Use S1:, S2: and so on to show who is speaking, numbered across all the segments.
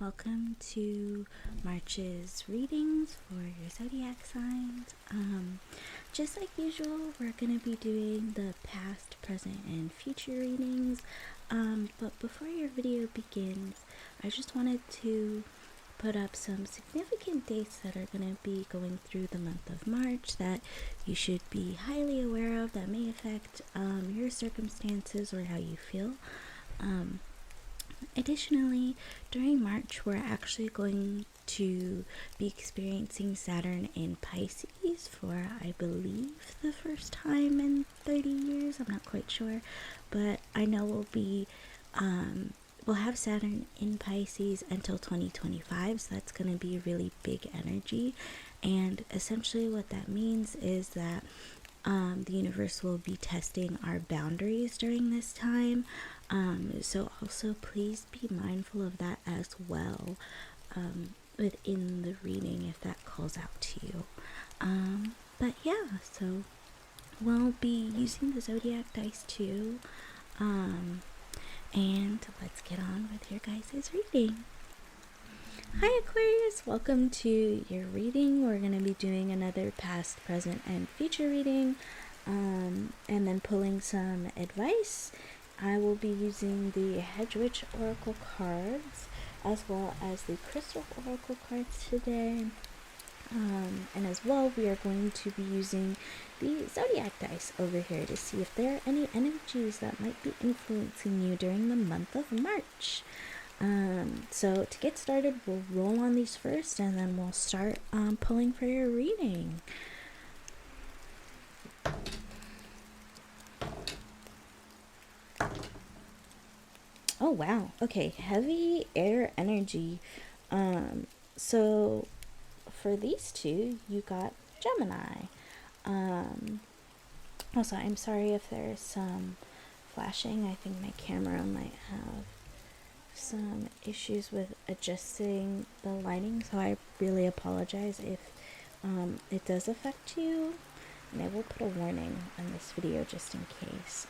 S1: welcome to March's readings for your zodiac signs. Just like usual, we're going to be doing the past, present, and future readings. But before your video begins, I just wanted to put up some significant dates that are going to be going through the month of March that you should be highly aware of, that may affect your circumstances or how you feel. Additionally, during March, we're actually going to be experiencing Saturn in Pisces for, I believe, the first time in 30 years. I'm not quite sure, but I know we'll have Saturn in Pisces until 2025, so that's going to be a really big energy. And essentially what that means is that the universe will be testing our boundaries during this time. So also please be mindful of that as well within the reading if that calls out to you. But yeah, so we'll be using the Zodiac dice too. And let's get on with your guys' reading. Hi Aquarius, welcome to your reading. We're going to be doing another past, present, and future reading, and then pulling some advice. I will be using the Hedge Oracle cards as well as the Crystal Oracle cards today. And as well, we are going to be using the Zodiac dice over here to see if there are any energies that might be influencing you during the month of March. So to get started, we'll roll on these first and then we'll start pulling for your reading. Oh wow, okay, heavy air energy. So for these two, you got Gemini. Also, I'm sorry if there's some flashing. I think my camera might have some issues with adjusting the lighting, so I really apologize if it does affect you, and I will put a warning on this video just in case.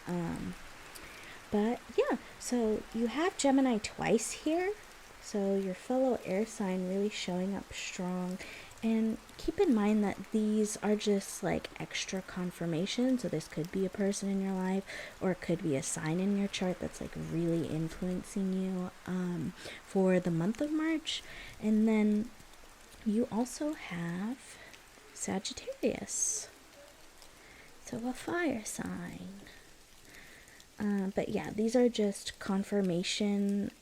S1: But yeah, so you have Gemini twice here, so your fellow air sign really showing up strong. And keep in mind that these are just like extra confirmation. So this could be a person in your life, or it could be a sign in your chart that's like really influencing you for the month of March. And then you also have Sagittarius, so a fire sign. But yeah, these are just confirmation,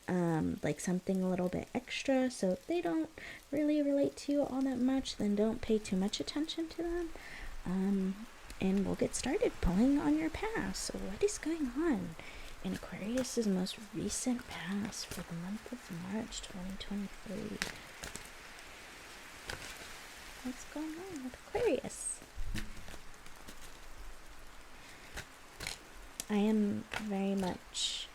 S1: like something a little bit extra. So if they don't really relate to you all that much, then don't pay too much attention to them. And we'll get started pulling on your past. So what is going on in Aquarius' most recent past for the month of March 2023? What's going on with Aquarius? I am very much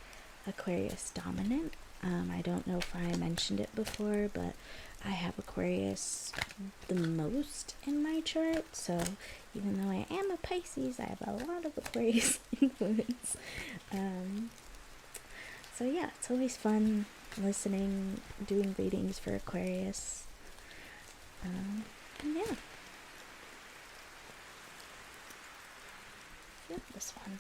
S1: Aquarius dominant. I don't know if I mentioned it before, but I have Aquarius the most in my chart. So even though I am a Pisces, I have a lot of Aquarius influence. So yeah, it's always fun listening, doing readings for Aquarius. And yeah. Yep, this one.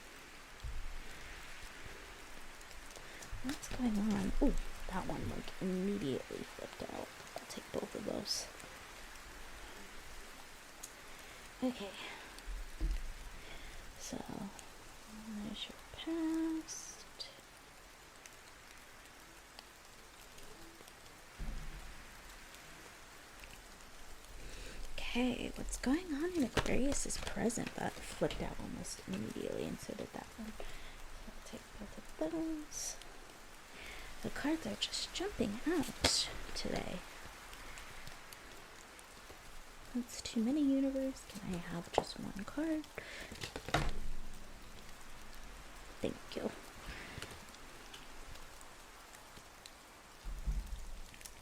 S1: What's going on? Oh, that one like immediately flipped out. I'll take both of those. Okay. So, there's your past. Okay, what's going on in Aquarius is present. That flipped out almost immediately, and so did that one. So I'll take both of those. The cards are just jumping out today. That's too many, universe. Can I have just one card? Thank you.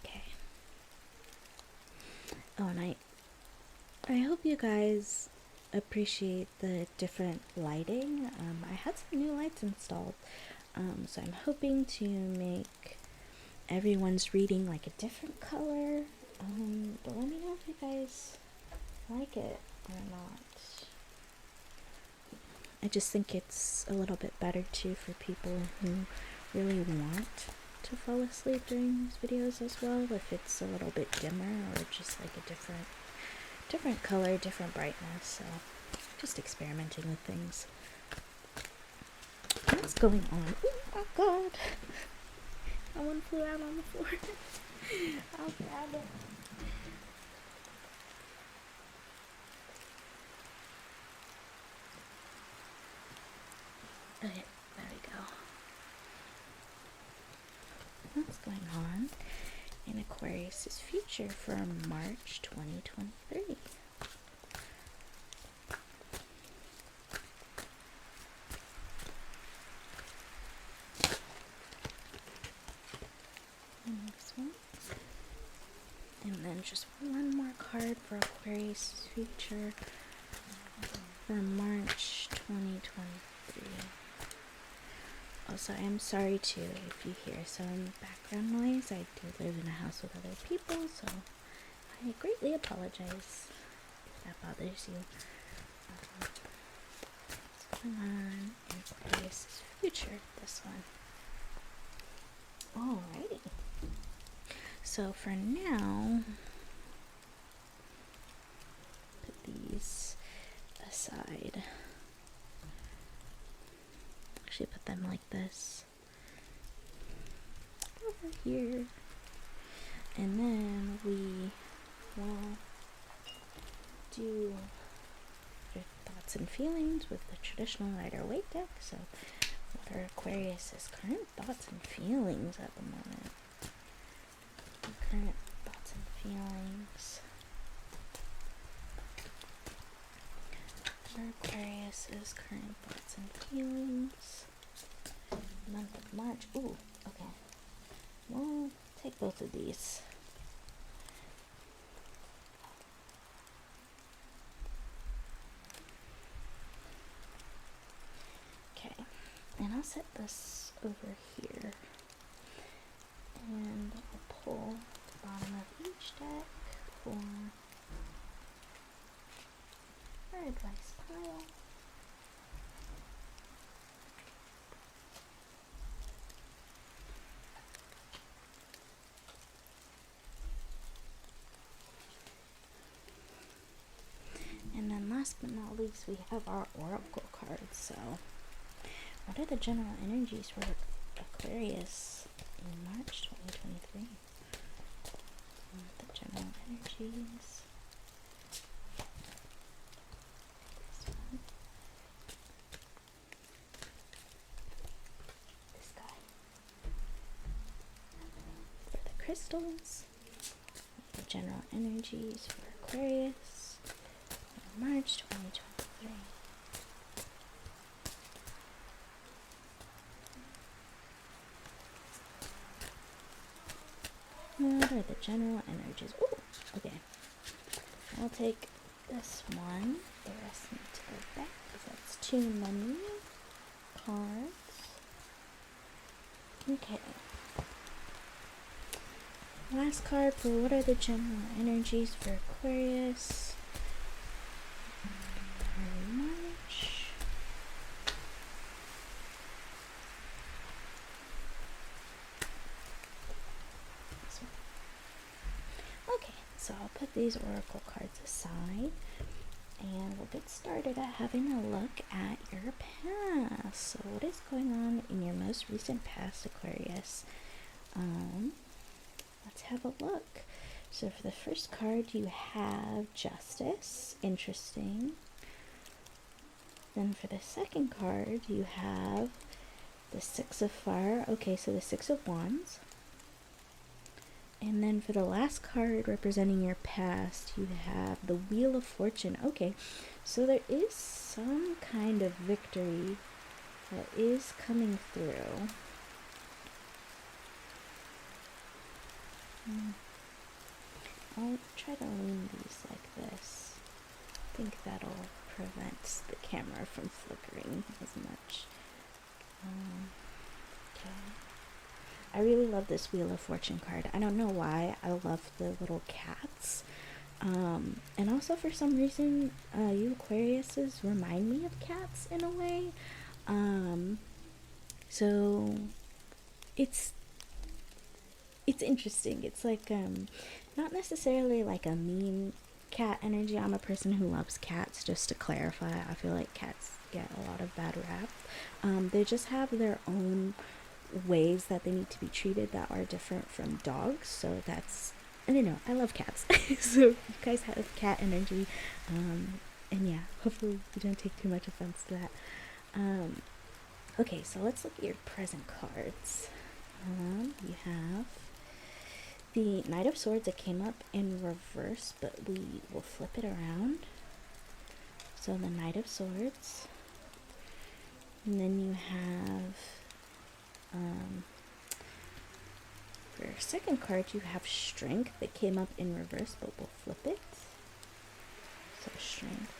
S1: Okay. Oh, and I hope you guys appreciate the different lighting. I had some new lights installed. So I'm hoping to make everyone's reading like a different color. But let me know if you guys like it or not. I just think it's a little bit better too for people who really want to fall asleep during these videos as well, if it's a little bit dimmer or just like a different color, different brightness. So just experimenting with things. What's going on? Oh god, that one flew out on the floor. I'll grab it. Okay, there we go. What's going on in Aquarius's future for March 2023? And this one. And then just one more card for Aquarius's future for March 2023. Also, I'm sorry too if you hear some background noise. I do live in a house with other people, so I greatly apologize if that bothers you. What's going on in Aquarius's future? This one. Alrighty. So for now, put these aside. Actually, put them like this over here, and then we will do your thoughts and feelings with the traditional Rider-Waite deck. So, what are Aquarius's current thoughts and feelings at the moment? Current thoughts and feelings. Aquarius's current thoughts and feelings. Month of March. Ooh, okay. We'll take both of these. Okay, and I'll set this over here. And I'll pull the bottom of each deck for our advice pile. And then last but not least, we have our oracle cards. So, what are the general energies for Aquarius in March 2023? The general energies. This one. This guy. For the crystals. The general energies for Aquarius in March 2023. What are the general energies? Ooh, okay. I'll take this one. The rest need to go back because that's too many cards. Okay. Last card for what are the general energies for Aquarius in March. Okay, so I'll put these oracle cards aside and we'll get started at having a look at your past. So what is going on in your most recent past, Aquarius? Let's have a look. So for the first card you have Justice. Interesting. Then for the second card you have the Six of Fire. Okay, so the Six of Wands. And then for the last card representing your past, you have the Wheel of Fortune. Okay, so there is some kind of victory that is coming through. I'll try to lean these like this. I think that'll prevent the camera from flickering as much. Okay. I really love this Wheel of Fortune card. I don't know why. I love the little cats. And also for some reason, you Aquariuses remind me of cats in a way. So it's interesting. It's like not necessarily like a mean cat energy. I'm a person who loves cats, just to clarify. I feel like cats get a lot of bad rap. They just have their own ways that they need to be treated that are different from dogs. So that's, I don't know, I love cats. So you guys have cat energy. And yeah, hopefully you don't take too much offense to that. Okay, so let's look at your present cards. You have the Knight of Swords. That came up in reverse, but we will flip it around. So the Knight of Swords. And then you have, for your second card, you have Strength. That came up in reverse, but we'll flip it. So Strength.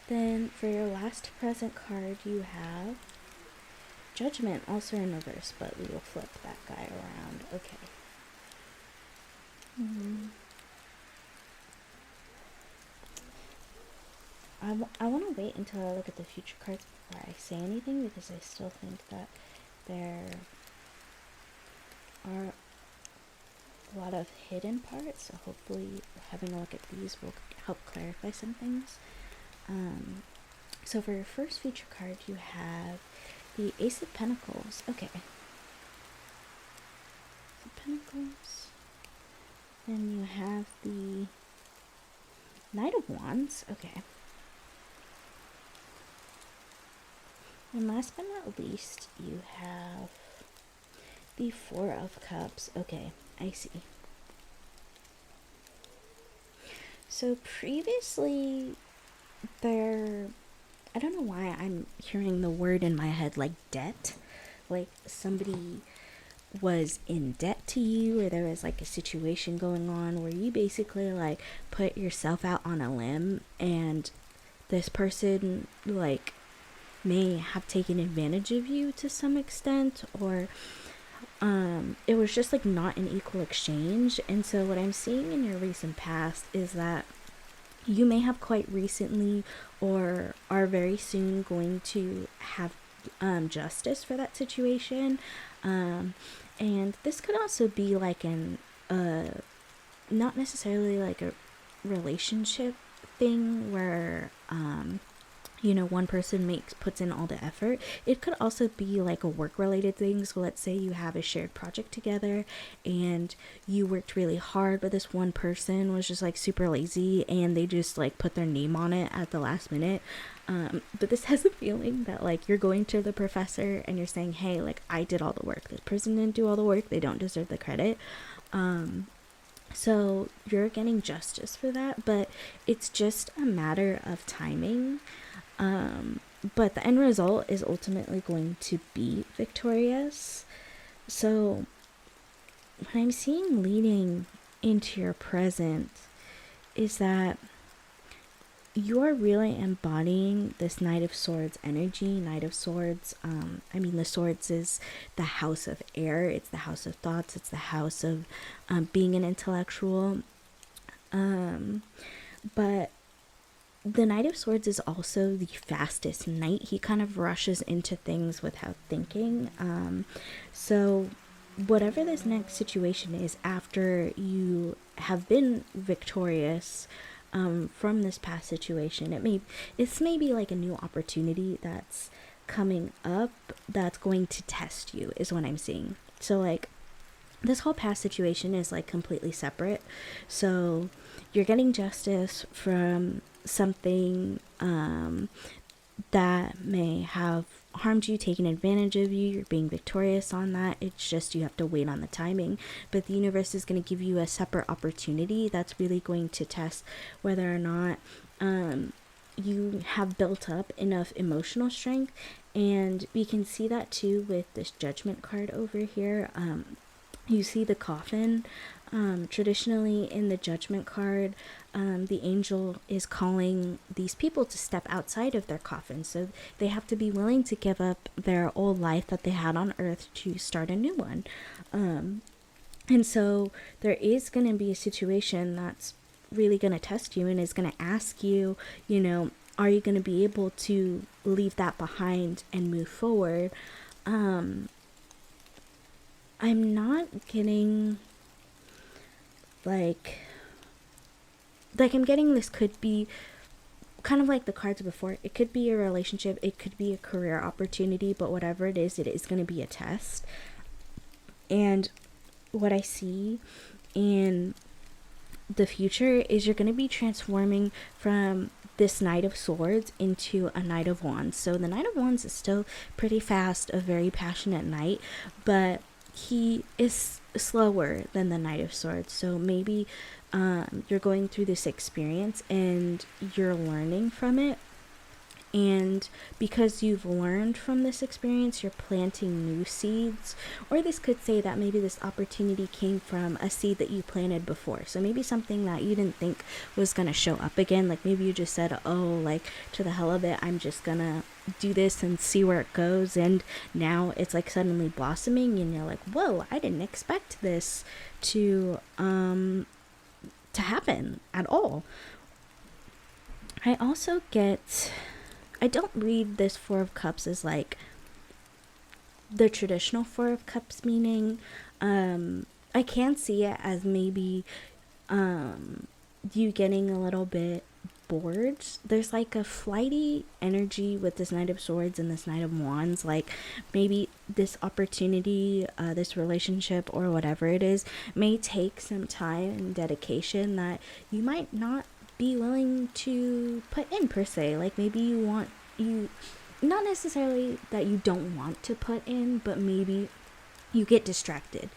S1: Then for your last present card, you have Judgment, also in reverse, but we will flip that guy around. Okay. I want to wait until I look at the future cards before I say anything, because I still think that there are a lot of hidden parts. So hopefully having a look at these will help clarify some things. So for your first feature card, you have the Ace of Pentacles. Okay. Ace of Pentacles. Then you have the Knight of Wands. Okay. And last but not least, you have the Four of Cups. Okay, I see. So previously, I don't know why I'm hearing the word in my head like debt. Like somebody was in debt to you, or there was like a situation going on where you basically like put yourself out on a limb, and this person like may have taken advantage of you to some extent, or it was just like not an equal exchange. And so what I'm seeing in your recent past is that you may have quite recently or are very soon going to have justice for that situation. And this could also be like not necessarily like a relationship thing where one person puts in all the effort. It could also be like a work related thing. So let's say you have a shared project together and you worked really hard, but this one person was just like super lazy and they just like put their name on it at the last minute. But this has a feeling that like you're going to the professor and you're saying, hey, like I did all the work. This person didn't do all the work. They don't deserve the credit. So you're getting justice for that, but it's just a matter of timing. But the end result is ultimately going to be victorious. So what I'm seeing leading into your present is that you're really embodying this Knight of Swords energy. Knight of Swords, the swords is the house of air. It's the house of thoughts. It's the house of being an intellectual. But the Knight of Swords is also the fastest knight. He kind of rushes into things without thinking. So whatever this next situation is, after you have been victorious from this past situation, it's maybe like a new opportunity that's coming up that's going to test you, is what I'm seeing. So like this whole past situation is like completely separate. So you're getting justice from something that may have harmed you, taken advantage of you. You're being victorious on that. It's just you have to wait on the timing. But the universe is going to give you a separate opportunity that's really going to test whether or not you have built up enough emotional strength. And we can see that too with this Judgment card over here. You see the coffin. Traditionally in the Judgment card, the angel is calling these people to step outside of their coffin. So they have to be willing to give up their old life that they had on earth to start a new one. And so there is going to be a situation that's really going to test you and is going to ask you, you know, are you going to be able to leave that behind and move forward? I'm not getting like I'm getting this could be kind of like the cards before. It could be a relationship, it could be a career opportunity, but whatever it is going to be a test. And what I see in the future is you're going to be transforming from this Knight of Swords into a Knight of Wands. So the Knight of Wands is still pretty fast, a very passionate knight, but he is slower than the Knight of Swords. So maybe you're going through this experience and you're learning from it. And because you've learned from this experience, you're planting new seeds. Or this could say that maybe this opportunity came from a seed that you planted before. So maybe something that you didn't think was going to show up again. Like maybe you just said, oh, like to the hell of it, I'm just going to do this and see where it goes. And now it's like suddenly blossoming and you're like, whoa, I didn't expect this to happen at all. I also get... I don't read this Four of Cups as like the traditional Four of Cups meaning. I can see it as maybe you getting a little bit bored. There's like a flighty energy with this Knight of Swords and this Knight of Wands. Like maybe this opportunity, this relationship or whatever it is may take some time and dedication that you might not be willing to put in per se. Like maybe you not necessarily that you don't want to put in, but maybe you get distracted.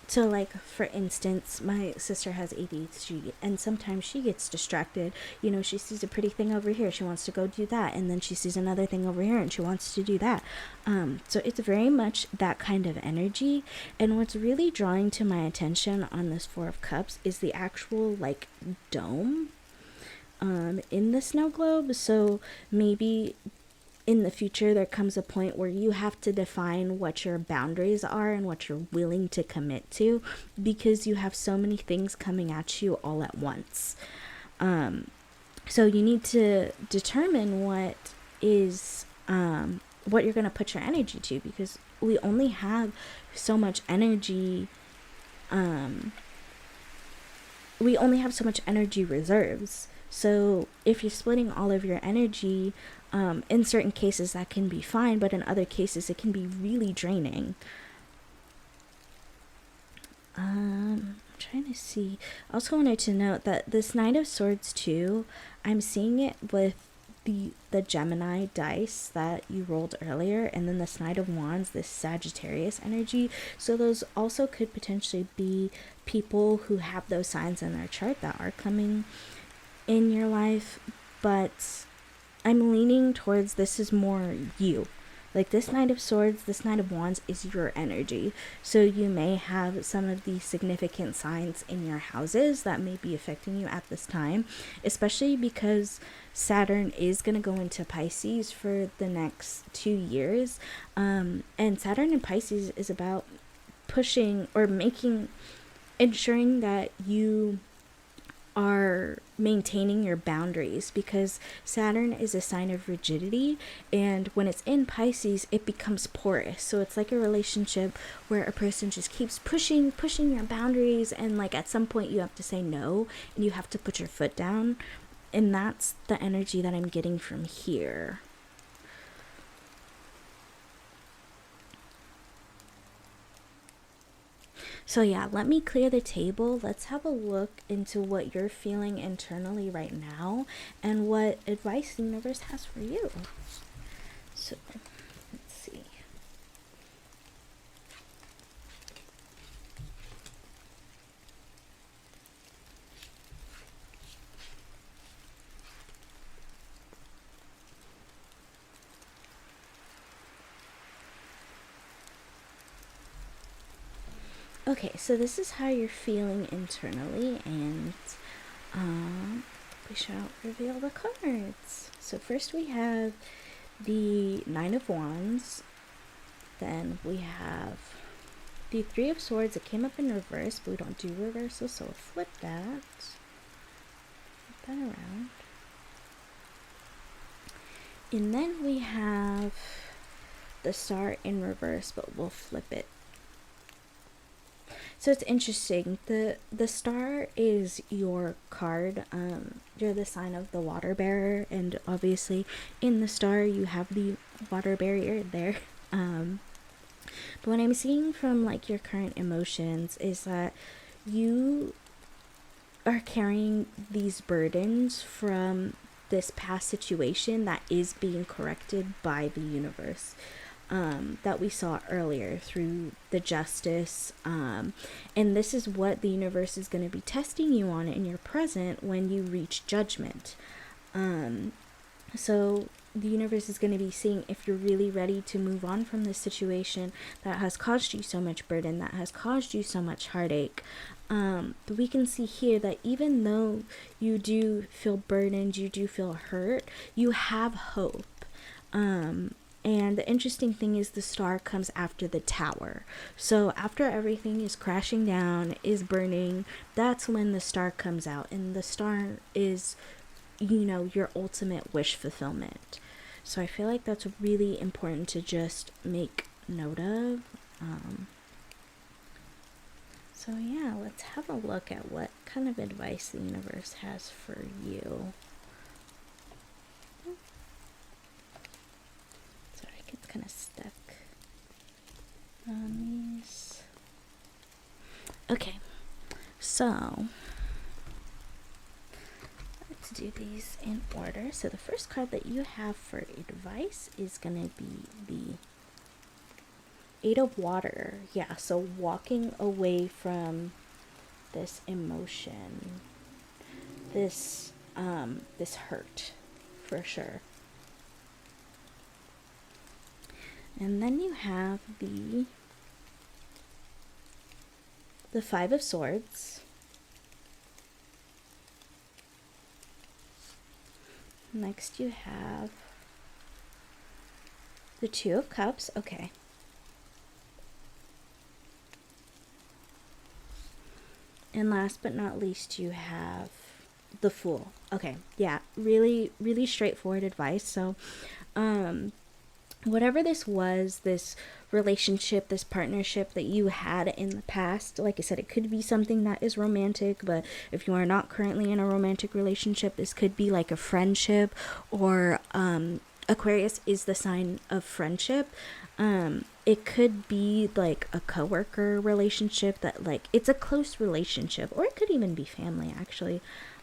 S1: So like for instance, my sister has ADHD and sometimes she gets distracted. You know, she sees a pretty thing over here, she wants to go do that, and then she sees another thing over here and she wants to do that. So it's very much that kind of energy. And what's really drawing to my attention on this Four of Cups is the actual like dome in the snow globe. So maybe in the future there comes a point where you have to define what your boundaries are and what you're willing to commit to, because you have so many things coming at you all at once. So you need to determine what is what you're going to put your energy to, because we only have so much energy. We only have so much energy reserves. So if you're splitting all of your energy, in certain cases that can be fine, but in other cases it can be really draining. I'm trying to see. I also wanted to note that this Knight of Swords too, I'm seeing it with the Gemini dice that you rolled earlier, and then this Knight of Wands, this Sagittarius energy. So those also could potentially be people who have those signs in their chart that are coming in your life, but I'm leaning towards this is more you. Like this Knight of Swords, this Knight of Wands is your energy. So you may have some of these significant signs in your houses that may be affecting you at this time, especially because Saturn is going to go into Pisces for the next 2 years. And Saturn in Pisces is about pushing or ensuring that you are maintaining your boundaries, because Saturn is a sign of rigidity, and when it's in Pisces it becomes porous. So it's like a relationship where a person just keeps pushing your boundaries, and like at some point you have to say no and you have to put your foot down, and that's the energy that I'm getting from here. So yeah, let me clear the table. Let's have a look into what you're feeling internally right now and what advice the universe has for you. So let's see. Okay, so this is how you're feeling internally, and We shall reveal the cards. So first we have the Nine of Wands. Then we have the Three of Swords. It came up in reverse, but we don't do reversal, so we'll flip that. Flip that around. And then we have the Star in reverse, but we'll flip it. So it's interesting. The Star is your card. You're the sign of the water bearer, and obviously in the Star you have the water barrier there. But what I'm seeing from like your current emotions is that you are carrying these burdens from this past situation that is being corrected by the universe. That we saw earlier through the justice. And this is what the universe is going to be testing you on in your present when you reach judgment. So the universe is going to be seeing if you're really ready to move on from this situation that has caused you so much burden, that has caused you so much heartache. But we can see here that even though you do feel burdened, you do feel hurt, you have hope. And the interesting thing is the Star comes after the Tower. So after everything is crashing down, is burning, that's when the Star comes out. And the Star is, you know, your ultimate wish fulfillment. So I feel like that's really important to just make note of. So yeah, let's have a look at what kind of advice the universe has for you. It's kind of stuck on these. Okay, so let's do these in order. So the first card that you have for advice is going to be the Eight of Water. Yeah, so walking away from this emotion, this hurt, for sure. And then you have the Five of Swords. Next you have the Two of Cups. Okay. And last but not least, you have the Fool. Okay, yeah, really, really straightforward advice. So, whatever this was, this relationship, this partnership that you had in the past, like I said, it could be something that is romantic, but if you are not currently in a romantic relationship, this could be like a friendship, or Aquarius is the sign of friendship. It could be like a coworker relationship that, like, it's a close relationship, or it could even be family, actually.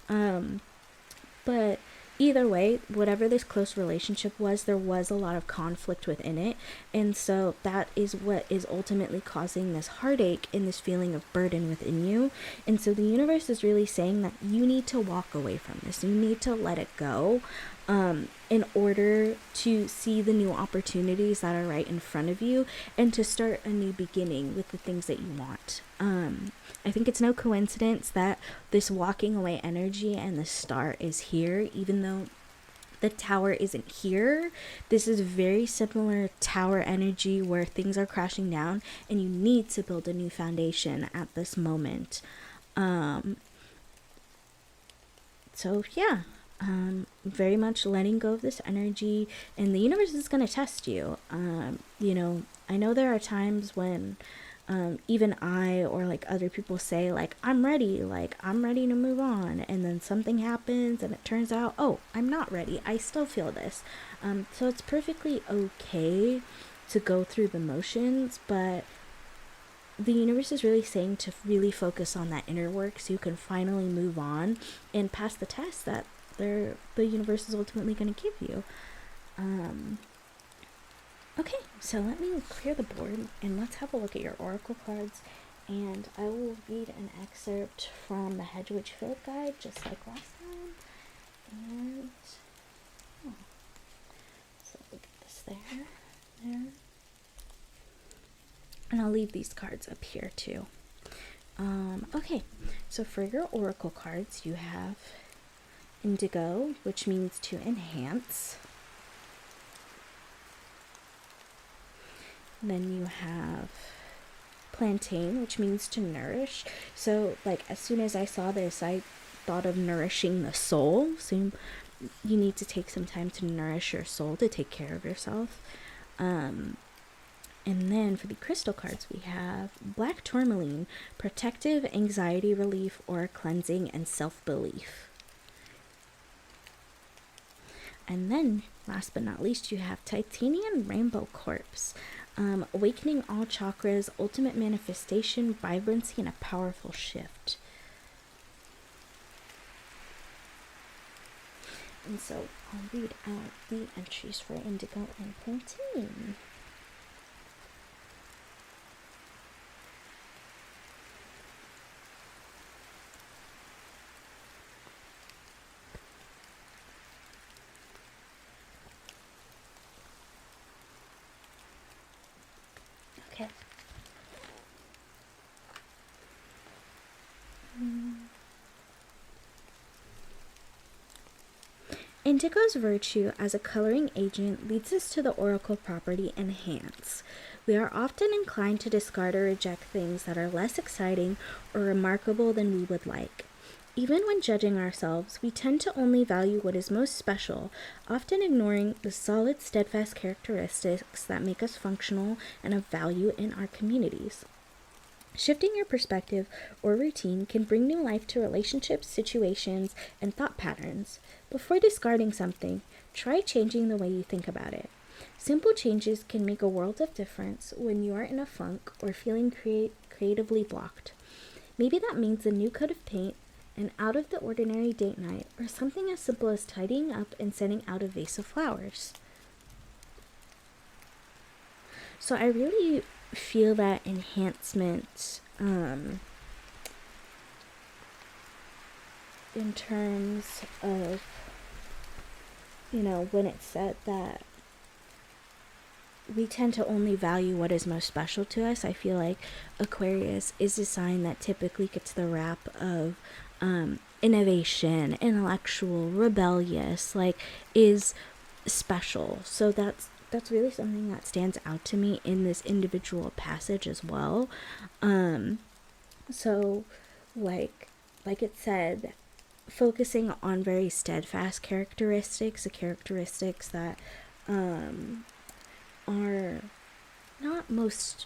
S1: But either way, whatever this close relationship was, there was a lot of conflict within it. And so that is what is ultimately causing this heartache and this feeling of burden within you. And so the universe is really saying that you need to walk away from this. You need to let it go, in order to see the new opportunities that are right in front of you, and to start a new beginning with the things that you want. I think it's no coincidence that this walking away energy and the Star is here, even though the Tower isn't here. This is very similar Tower energy where things are crashing down and you need to build a new foundation at this moment. So yeah, very much letting go of this energy, and the universe is going to test you. You know, I know there are times when even I or like other people say, like, I'm ready to move on, and then something happens and it turns out, oh, I'm not ready, I still feel this. So it's perfectly okay to go through the motions, but the universe is really saying to really focus on that inner work so you can finally move on and pass the test that the universe is ultimately going to give you. Okay, so let me clear the board and let's have a look at your oracle cards, and I will read an excerpt from the Hedge Field Guide just like last time. And so look at this there, and I'll leave these cards up here too. Okay, so for your oracle cards, you have indigo, which means to enhance. Then you have plantain, which means to nourish. So, like, as soon as I saw this, I thought of nourishing the soul. So you need to take some time to nourish your soul, to take care of yourself. And then for the crystal cards, we have black tourmaline, protective, anxiety relief, or cleansing and self-belief. And then, last but not least, you have titanium rainbow quartz, awakening all chakras, ultimate manifestation, vibrancy, and a powerful shift. And so I'll read out the entries for indigo and plantain. Okay. Indigo's virtue as a coloring agent leads us to the oracle property enhance. We are often inclined to discard or reject things that are less exciting or remarkable than we would like. Even when judging ourselves, we tend to only value what is most special, often ignoring the solid, steadfast characteristics that make us functional and of value in our communities. Shifting your perspective or routine can bring new life to relationships, situations, and thought patterns. Before discarding something, try changing the way you think about it. Simple changes can make a world of difference when you are in a funk or feeling creatively blocked. Maybe that means a new coat of paint, an out-of-the-ordinary date night, or something as simple as tidying up and setting out a vase of flowers. So I really feel that enhancement in terms of, when it said that we tend to only value what is most special to us. I feel like Aquarius is a sign that typically gets the rap of innovation, intellectual, rebellious, is special. So that's really something that stands out to me in this individual passage as well. So like it said, focusing on very steadfast characteristics, the characteristics that are not most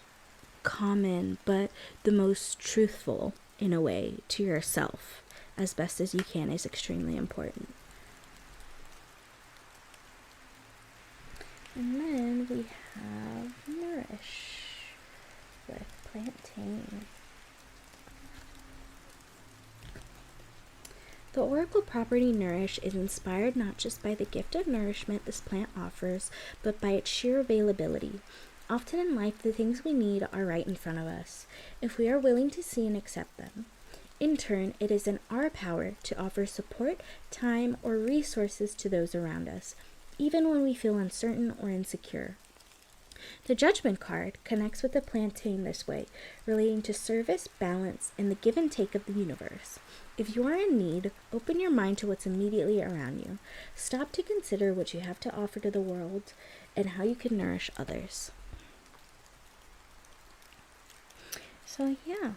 S1: common, but the most truthful in a way to yourself as best as you can is extremely important. And then we have nourish with plantain. The oracle property nourish is inspired not just by the gift of nourishment this plant offers, but by its sheer availability. Often in life, the things we need are right in front of us, if we are willing to see and accept them. In turn, it is in our power to offer support, time, or resources to those around us, even when we feel uncertain or insecure. The judgment card connects with the plantain this way, relating to service, balance, and the give and take of the universe. If you are in need, open your mind to what's immediately around you. Stop to consider what you have to offer to the world and how you can nourish others. So yeah,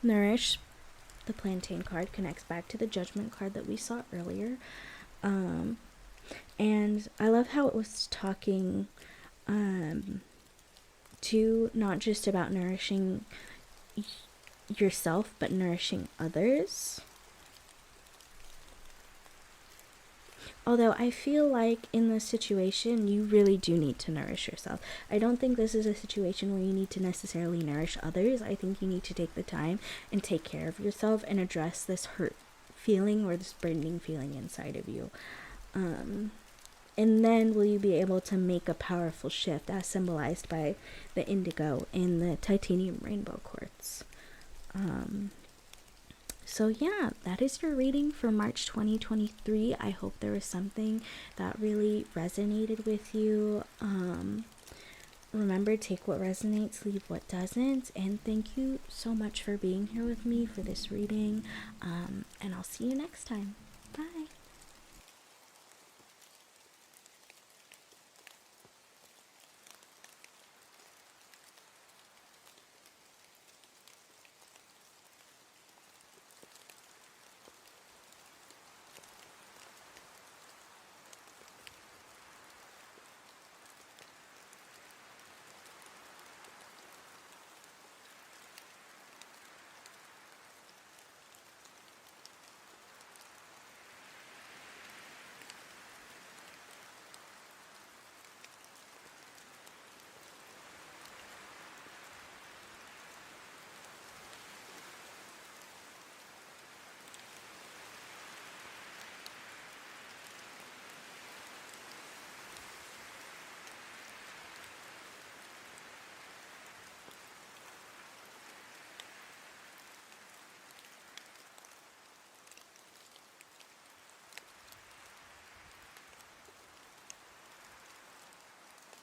S1: nourish, the plantain card, connects back to the judgment card that we saw earlier. And I love how it was talking to not just about nourishing yourself, but nourishing others. Although I feel like in this situation, you really do need to nourish yourself. I don't think this is a situation where you need to necessarily nourish others. I think you need to take the time and take care of yourself and address this hurt feeling or this burning feeling inside of you. And then will you be able to make a powerful shift as symbolized by the indigo and the titanium rainbow quartz. So yeah, that is your reading for March 2023. I hope there was something that really resonated with you. remember, take what resonates, leave what doesn't. And thank you so much for being here with me for this reading. And I'll see you next time. Bye.